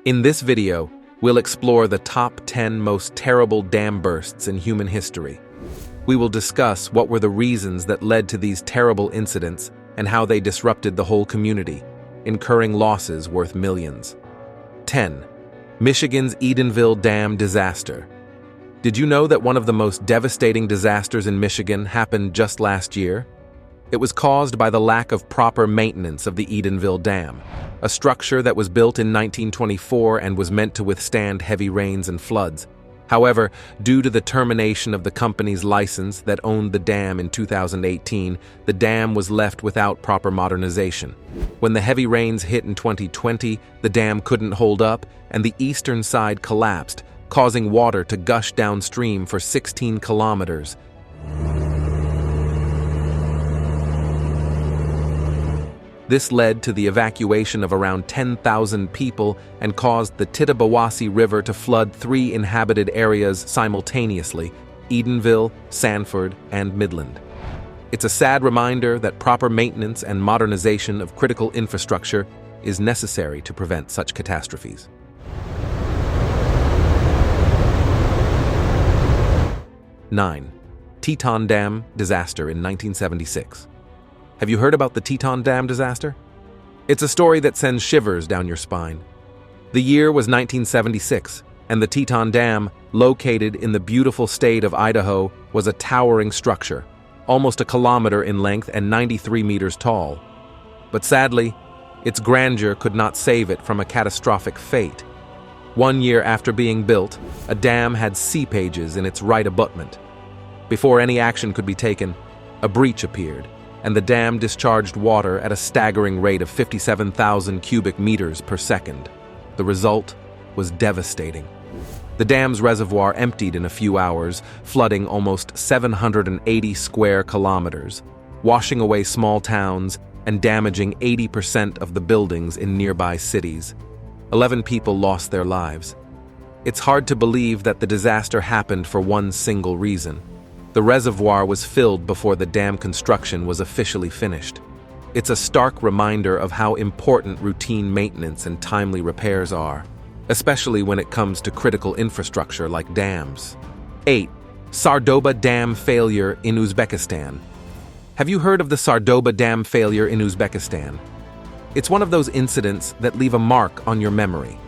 In this video, we'll explore the top 10 most terrible dam bursts in human history. We will discuss what were the reasons that led to these terrible incidents and how they disrupted the whole community, incurring losses worth millions. 10. Michigan's Edenville Dam Disaster. Did you know that one of the most devastating disasters in Michigan happened just last year? It was caused by the lack of proper maintenance of the Edenville Dam, a structure that was built in 1924 and was meant to withstand heavy rains and floods. However, due to the termination of the company's license that owned the dam in 2018, the dam was left without proper modernization. When the heavy rains hit in 2020, the dam couldn't hold up and the eastern side collapsed, causing water to gush downstream for 16 kilometers. This led to the evacuation of around 10,000 people and caused the Tittabawassee River to flood 3 inhabited areas simultaneously: Edenville, Sanford, and Midland. It's a sad reminder that proper maintenance and modernization of critical infrastructure is necessary to prevent such catastrophes. 9. Teton Dam Disaster in 1976. Have you heard about the Teton Dam disaster? It's a story that sends shivers down your spine. The year was 1976, and the Teton Dam, located in the beautiful state of Idaho, was a towering structure, almost a kilometer in length and 93 meters tall. But sadly, its grandeur could not save it from a catastrophic fate. 1 year after being built, a dam had seepages in its right abutment. Before any action could be taken, a breach appeared, and the dam discharged water at a staggering rate of 57,000 cubic meters per second. The result was devastating. The dam's reservoir emptied in a few hours, flooding almost 780 square kilometers, washing away small towns and damaging 80% of the buildings in nearby cities. 11 people lost their lives. It's hard to believe that the disaster happened for one single reason. The reservoir was filled before the dam construction was officially finished. It's a stark reminder of how important routine maintenance and timely repairs are, especially when it comes to critical infrastructure like dams. 8. Sardoba Dam Failure in Uzbekistan. Have you heard of the Sardoba Dam failure in Uzbekistan? It's one of those incidents that leave a mark on your memory.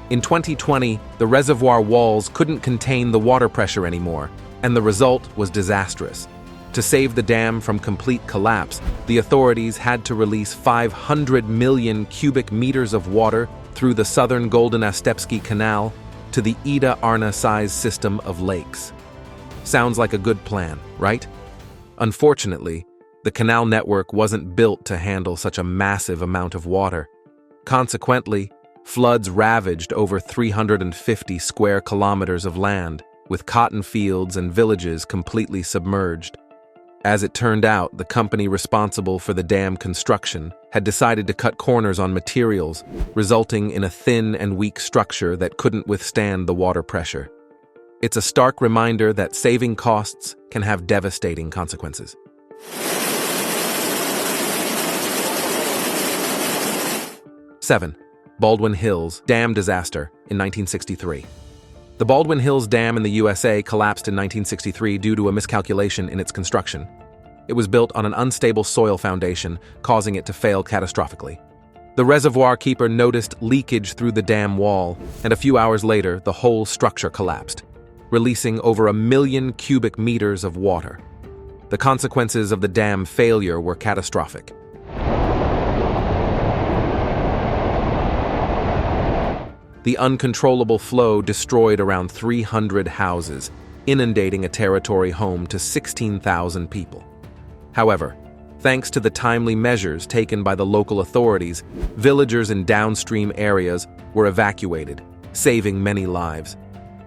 In 2020, the reservoir walls couldn't contain the water pressure anymore, and the result was disastrous. To save the dam from complete collapse, the authorities had to release 500 million cubic meters of water through the southern Golden-Astepsky Canal to the Ida-Arna-sized system of lakes. Sounds like a good plan, right? Unfortunately, the canal network wasn't built to handle such a massive amount of water. Consequently, floods ravaged over 350 square kilometers of land, with cotton fields and villages completely submerged. As it turned out, the company responsible for the dam construction had decided to cut corners on materials, resulting in a thin and weak structure that couldn't withstand the water pressure. It's a stark reminder that saving costs can have devastating consequences. 7. Baldwin Hills Dam Disaster in 1963. The Baldwin Hills Dam in the USA collapsed in 1963 due to a miscalculation in its construction. It was built on an unstable soil foundation, causing it to fail catastrophically. The reservoir keeper noticed leakage through the dam wall, and a few hours later, the whole structure collapsed, releasing over 1 million cubic meters of water. The consequences of the dam failure were catastrophic. The uncontrollable flow destroyed around 300 houses, inundating a territory home to 16,000 people. However, thanks to the timely measures taken by the local authorities, villagers in downstream areas were evacuated, saving many lives.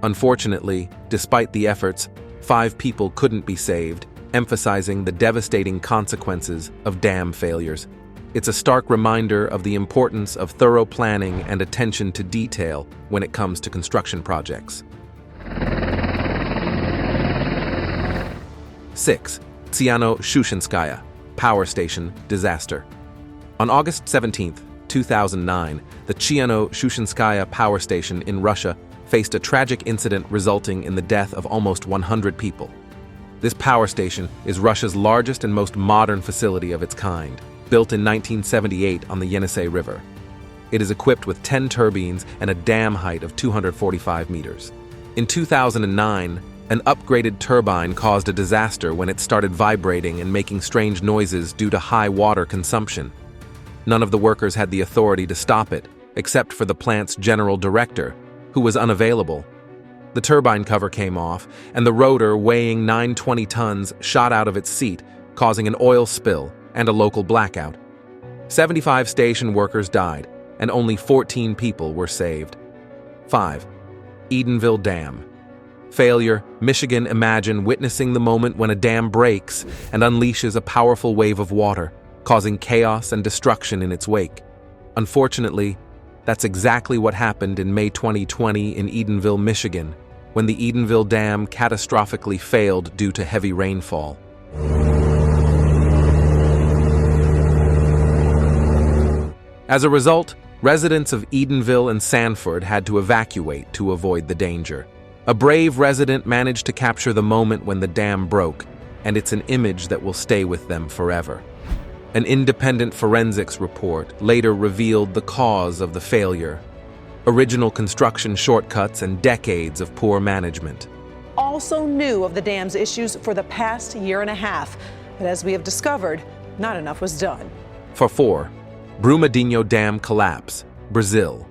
Unfortunately, despite the efforts, 5 people couldn't be saved, emphasizing the devastating consequences of dam failures. It's a stark reminder of the importance of thorough planning and attention to detail when it comes to construction projects. 6. Tsiano-Shushenskaya Power Station Disaster. On August 17, 2009, the Chiano-Shushenskaya power station in Russia faced a tragic incident resulting in the death of almost 100 people. This power station is Russia's largest and most modern facility of its kind, built in 1978 on the Yenisei River. It is equipped with 10 turbines and a dam height of 245 meters. In 2009, an upgraded turbine caused a disaster when it started vibrating and making strange noises due to high water consumption. None of the workers had the authority to stop it, except for the plant's general director, who was unavailable. The turbine cover came off, and the rotor, weighing 920 tons, shot out of its seat, causing an oil spill and a local blackout. 75 station workers died, and only 14 people were saved. 5. Edenville Dam. Failure, Michigan. Imagine witnessing the moment when a dam breaks and unleashes a powerful wave of water, causing chaos and destruction in its wake. Unfortunately, that's exactly what happened in May 2020 in Edenville, Michigan, when the Edenville Dam catastrophically failed due to heavy rainfall. As a result, residents of Edenville and Sanford had to evacuate to avoid the danger. A brave resident managed to capture the moment when the dam broke, and it's an image that will stay with them forever. An independent forensics report later revealed the cause of the failure: original construction shortcuts and decades of poor management. Also knew of the dam's issues for the past year and a half, but as we have discovered, not enough was done. For 4. Brumadinho Dam collapse, Brazil.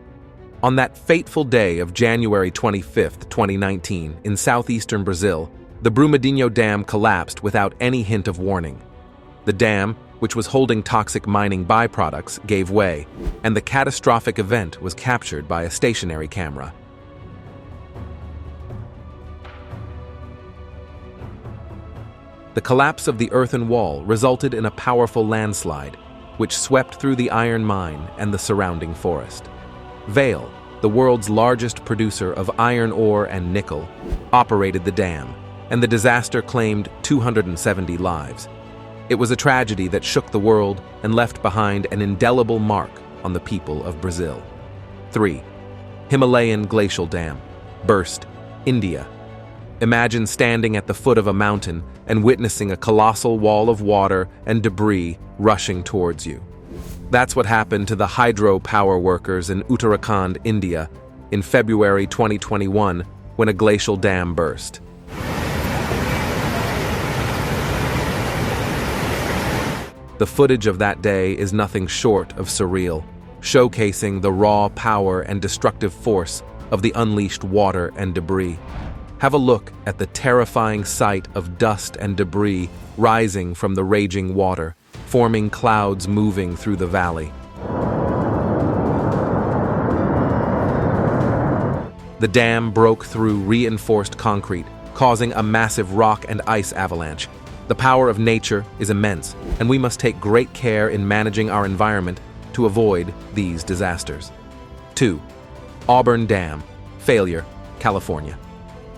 On that fateful day of January 25, 2019, in southeastern Brazil, the Brumadinho Dam collapsed without any hint of warning. The dam, which was holding toxic mining byproducts, gave way, and the catastrophic event was captured by a stationary camera. The collapse of the earthen wall resulted in a powerful landslide, which swept through the iron mine and the surrounding forest. Vale, the world's largest producer of iron ore and nickel, operated the dam, and the disaster claimed 270 lives. It was a tragedy that shook the world and left behind an indelible mark on the people of Brazil. 3. Himalayan Glacial Dam, burst, India. Imagine standing at the foot of a mountain and witnessing a colossal wall of water and debris rushing towards you. That's what happened to the hydropower workers in Uttarakhand, India, in February 2021 when a glacial dam burst. The footage of that day is nothing short of surreal, showcasing the raw power and destructive force of the unleashed water and debris. Have a look at the terrifying sight of dust and debris rising from the raging water, forming clouds moving through the valley. The dam broke through reinforced concrete, causing a massive rock and ice avalanche. The power of nature is immense, and we must take great care in managing our environment to avoid these disasters. 2. Auburn Dam, failure, California.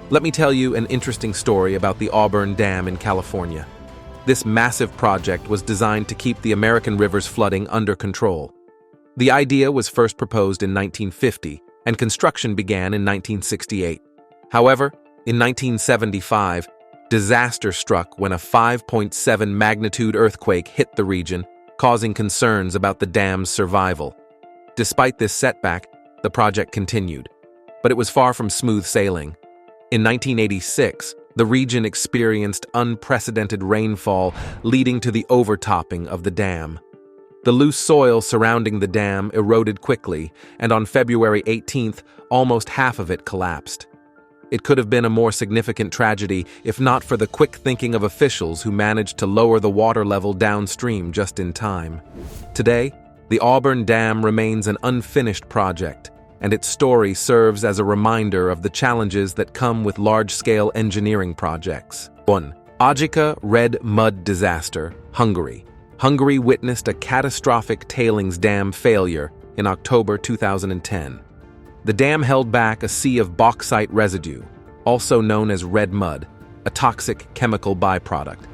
Let me tell you an interesting story about the Auburn Dam in California. This massive project was designed to keep the American river's flooding under control. The idea was first proposed in 1950, and construction began in 1968. However, in 1975, disaster struck when a 5.7 magnitude earthquake hit the region, causing concerns about the dam's survival. Despite this setback, the project continued, but it was far from smooth sailing. In 1986, the region experienced unprecedented rainfall, leading to the overtopping of the dam. The loose soil surrounding the dam eroded quickly, and on February 18th, almost half of it collapsed. It could have been a more significant tragedy if not for the quick thinking of officials who managed to lower the water level downstream just in time. Today, the Auburn Dam remains an unfinished project, and its story serves as a reminder of the challenges that come with large-scale engineering projects. 1. Ajika Red Mud Disaster, Hungary. Hungary witnessed a catastrophic tailings dam failure in October 2010. The dam held back a sea of bauxite residue, also known as red mud, a toxic chemical byproduct.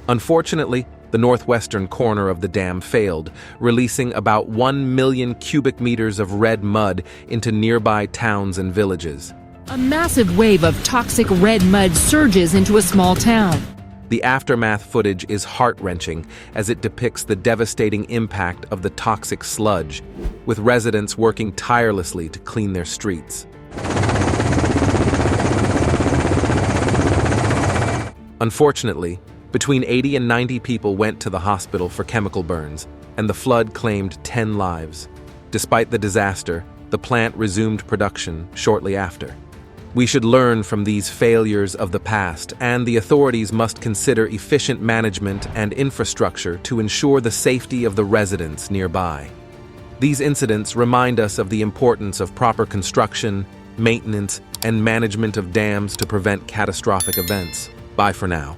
Unfortunately, the northwestern corner of the dam failed, releasing about 1 million cubic meters of red mud into nearby towns and villages. A massive wave of toxic red mud surges into a small town. The aftermath footage is heart-wrenching as it depicts the devastating impact of the toxic sludge, with residents working tirelessly to clean their streets. Unfortunately, between 80 and 90 people went to the hospital for chemical burns, and the flood claimed 10 lives. Despite the disaster, the plant resumed production shortly after. We should learn from these failures of the past, and the authorities must consider efficient management and infrastructure to ensure the safety of the residents nearby. These incidents remind us of the importance of proper construction, maintenance, and management of dams to prevent catastrophic events. Bye for now.